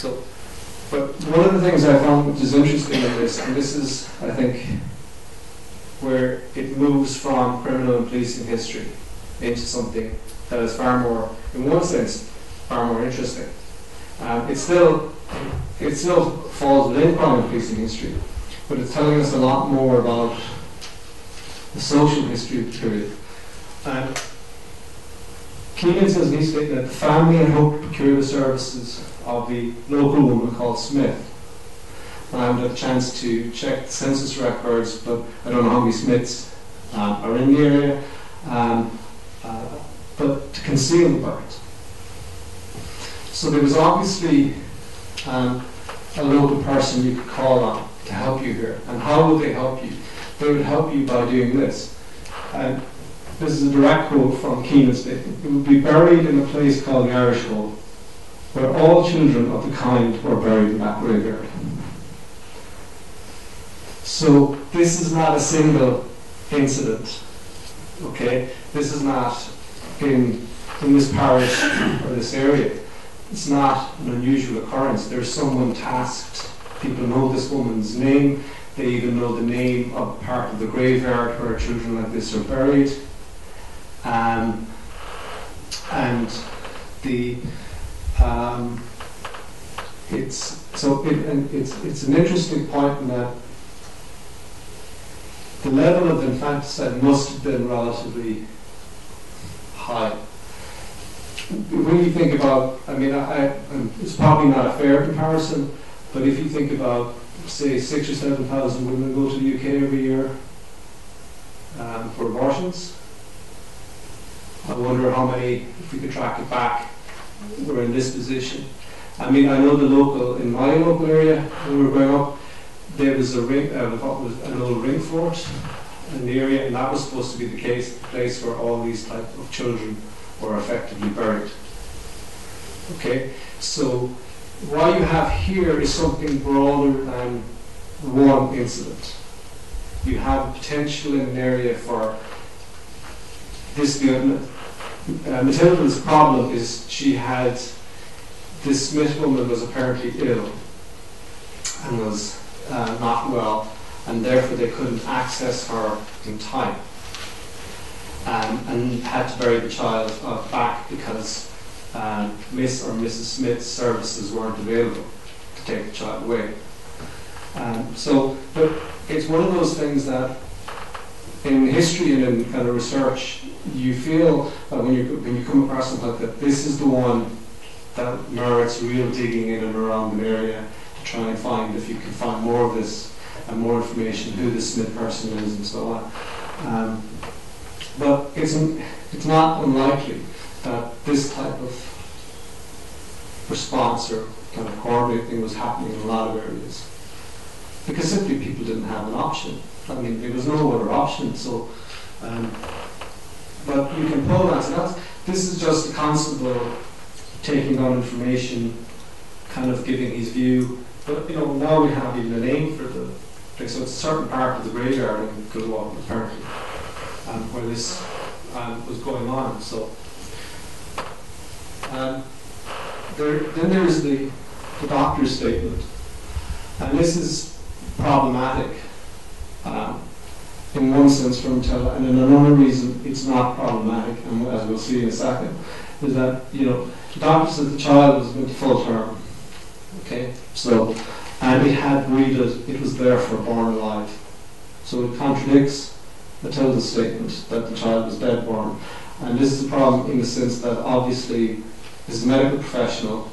So, but one of the things I found which is interesting in this, and this is, I think, where it moves from criminal and policing history into something that is far more, in one sense, far more interesting. It still falls within crime and policing history, but it's telling us a lot more about the social history of the period. And Keegan says in his statement that the family had hoped to procure the services of the local woman called Smith. And I haven't had a chance to check the census records, but I don't know how many Smiths are in the area, but to conceal the birth. So there was obviously a local person you could call on to help you here. And how would they help you? They would help you by doing this. And this is a direct quote from Keenan's statement. It would be buried in a place called the Irish Hole, where all children of the kind were buried in that graveyard. So this is not a single incident, okay? This is not in this parish or this area. It's not an unusual occurrence. There's someone tasked. People know this woman's name. They even know the name of part of the graveyard where children like this are buried. And the it's an interesting point in that the level of infanticide must have been relatively high. When you think about, I mean, it's probably not a fair comparison, but if you think about, say, 6,000 or 7,000 women go to the UK every year for abortions, I wonder how many, if we could track it back, were in this position. I mean, I know in my local area, when we were growing up, there was what was an old ring fort in the area, and that was supposed to be the place where all these type of children were effectively buried. Okay, so what you have here is something broader than one incident. You have potential in an area for this. Matilda's problem is this Smith woman was apparently ill and was not well, and therefore they couldn't access her in time, and had to bury the child back because Miss or Mrs. Smith's services weren't available to take the child away. But it's one of those things that in history and in kind of research, you feel that when you come across something like that, this is the one that merits real digging in and around the area to try and find, if you can find more of this and more information, who the Smith person is and so on. But it's not unlikely that this type of response or kind of coordinating was happening in a lot of areas, because simply people didn't have an option. I mean, there was no other option. So, but you can pull that. So this is just a constable taking on information, kind of giving his view. But now we have even a name for the place. So it's a certain part of the graveyard in Goodwalk, apparently, where this was going on. So then there's the doctor's statement, and this is problematic in one sense for Matilda, and in another reason it's not problematic, and as we'll see in a second, is that the doctor said the child was into full term, okay, so, and it had breathed, it was therefore born alive, so it contradicts Matilda's statement that the child was dead born. And this is a problem in the sense that obviously this is a medical professional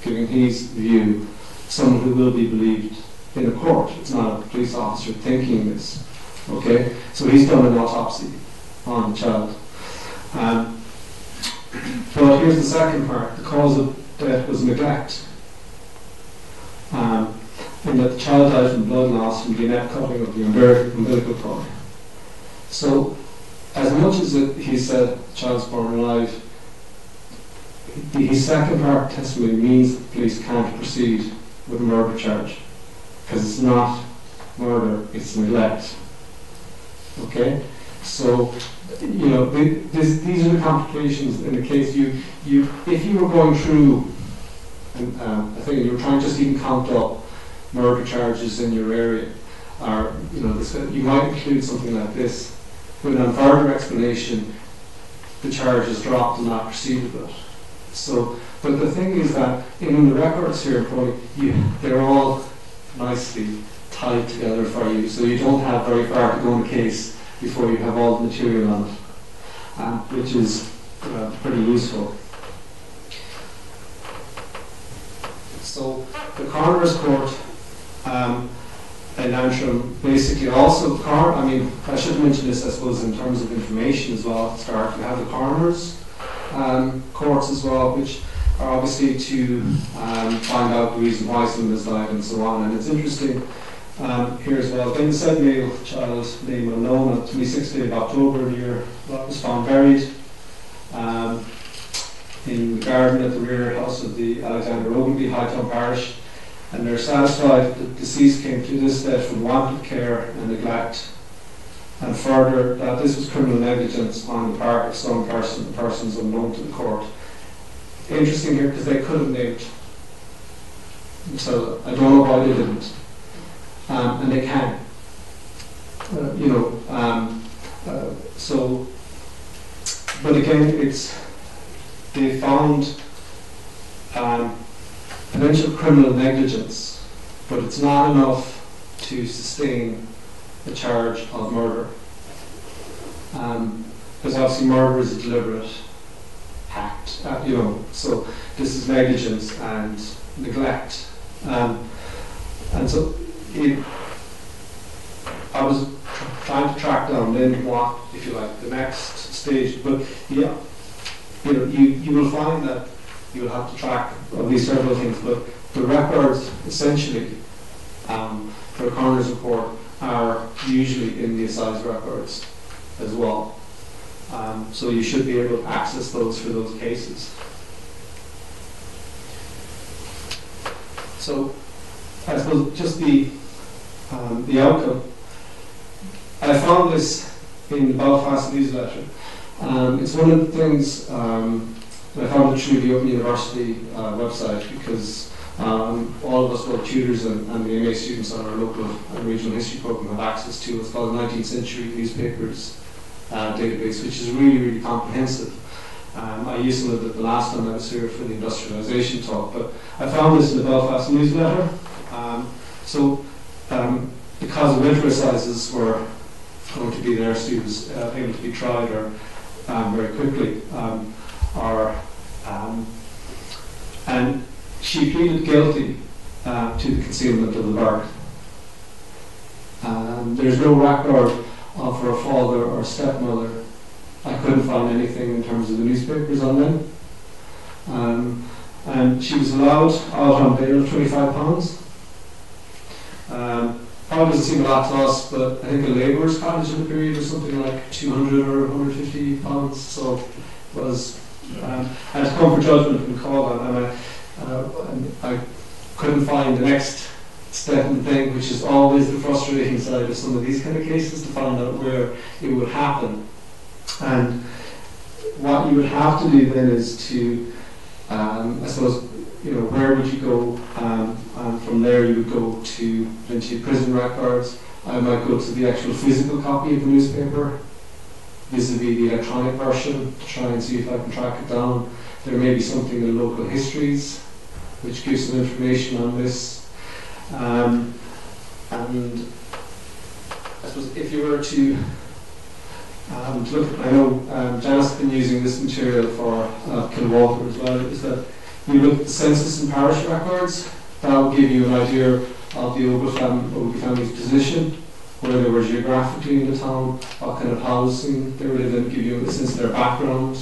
giving his view, someone who will be believed in a court. It's not a police officer thinking this. Okay, so he's done an autopsy on the child. But here's the second part: the cause of death was neglect, and that the child died from blood loss from the inept cutting of the umbilical cord. So, as much as he said the child's born alive, his second part of testimony means that the police can't proceed with a murder charge, because it's not murder, it's neglect. Okay, so these are the complications in the case. If you were going through and I think you were trying to just even count up murder charges in your area, or you might include something like this. When on further explanation, the charge is dropped and not proceeded with. So, but the thing is that in the records here, they're all nicely tied together for you, so you don't have very far to go in the case before you have all the material on it, which is pretty useful. So the coroner's court in Antrim basically also, I should mention this I suppose in terms of information as well at the start. You have the coroner's courts as well, which are obviously to find out the reason why someone has died and so on. And it's interesting here as well. Then the said male child, name unknown, on the 26th day of October of the year, was found buried in the garden at the rear house of the Alexander Ogilvy, Hightown Parish, and they're satisfied that the deceased came to this death from want of care and neglect, and further that this was criminal negligence on the part of some persons unknown to the court. Interesting here because they could have named, so I don't know why they didn't, and they can. But again, they found potential criminal negligence, but it's not enough to sustain a charge of murder. Because obviously murder is a deliberate act, so this is negligence and neglect. And so I was trying to track down then what, if you like, the next stage, but yeah, you will find that you will have to track at least several things, but the records essentially for a coroner's report are usually in the assize records as well. So you should be able to access those for those cases. So I suppose just the outcome. I found this in the Belfast newsletter. It's one of the things that I found it through the Open University website, because all of us, both tutors and the MA students on our local and regional history program, have access to what's called the 19th century newspapers database, which is really, really comprehensive. I used some of it the last time I was here for the industrialisation talk, but I found this in the Belfast newsletter. Because the winter assizes were going to be there, students able to be tried very quickly, and she pleaded guilty to the concealment of the birth. There's no record of her father or stepmother. I couldn't find anything in terms of the newspapers on them. And she was allowed out on bail £25. Probably doesn't seem a lot to us, but I think a labourers' cottage in the period was something like £200 or £150. So it was, I had to come for judgment and call on, and I couldn't find the next step in the thing, which is always the frustrating side of some of these kind of cases, to find out where it would happen. And what you would have to do then is to, I suppose, where would you go? And from there you would go to eventually prison records. I might go to the actual physical copy of the newspaper, vis-a-vis the electronic version, to try and see if I can track it down. There may be something in local histories which gives some information on this. And I suppose if you were to look at, I know Janice has been using this material for Kilwater as well, is that you look at the census and parish records. That will give you an idea of the Ogilvy family's position, where they were geographically in the town, what kind of housing they were in, and give you a sense of their background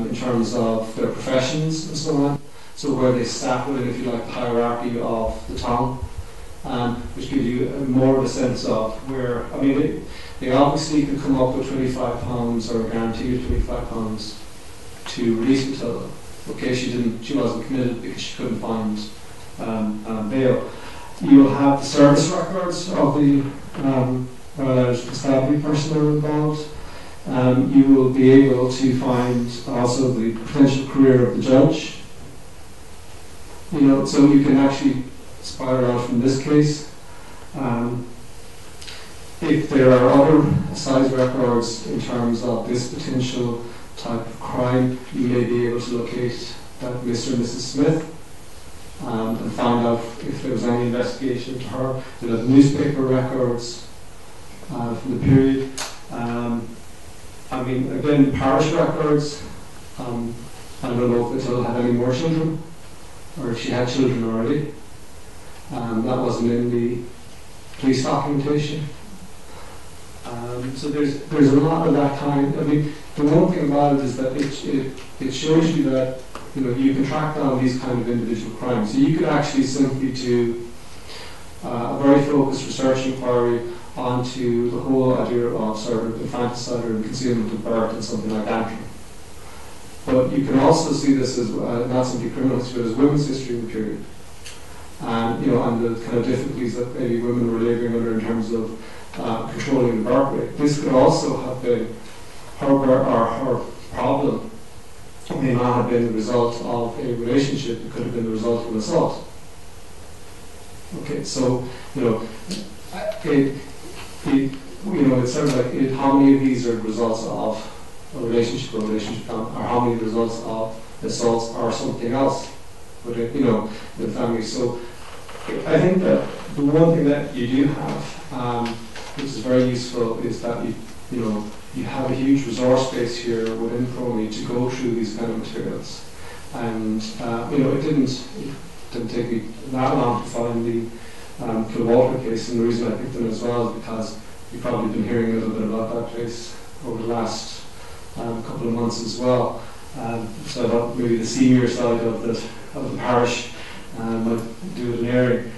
in terms of their professions and so on. So where they sat within, if you like, the hierarchy of the town, which gives you more of a sense of where, they obviously could come up with £25 or a guarantee of £25 to release Matilda. Okay, she wasn't committed because she couldn't find bail. You will have the service records of the constabulary personnel involved. You will be able to find also the potential career of the judge. So you can actually spiral out from this case. If there are other size records in terms of this potential type of crime, you may be able to locate that Mr. and Mrs. Smith and find out if there was any investigation into her. The newspaper records from the period. Again, parish records. I don't know if Matilda had any more children, or if she had children already. That wasn't in the police documentation. So there's a lot of that kind. The one thing about it is that it shows you that you can track down these kind of individual crimes. So you could actually simply do a very focused research inquiry onto the whole idea of sort of infanticide or concealment of birth and something like that. But you can also see this as not simply criminal history, but as women's history in the period. And the kind of difficulties that maybe women were labouring under in terms of controlling the birth rate. This could also have been her problem. It may not have been the result of a relationship. It could have been the result of an assault. Okay, so it's sort of like how many of these are results of a relationship or how many results of assaults are something else within the family. So I think that the one thing that you do have, which is very useful, is that you have a huge resource base here within PRONI to go through these kind of materials. And it didn't take me that long to find the Kilwater case, and the reason I picked them as well is because you've probably been hearing a little bit about that case over the last couple of months as well. So I thought maybe the senior side of the parish might do an airing.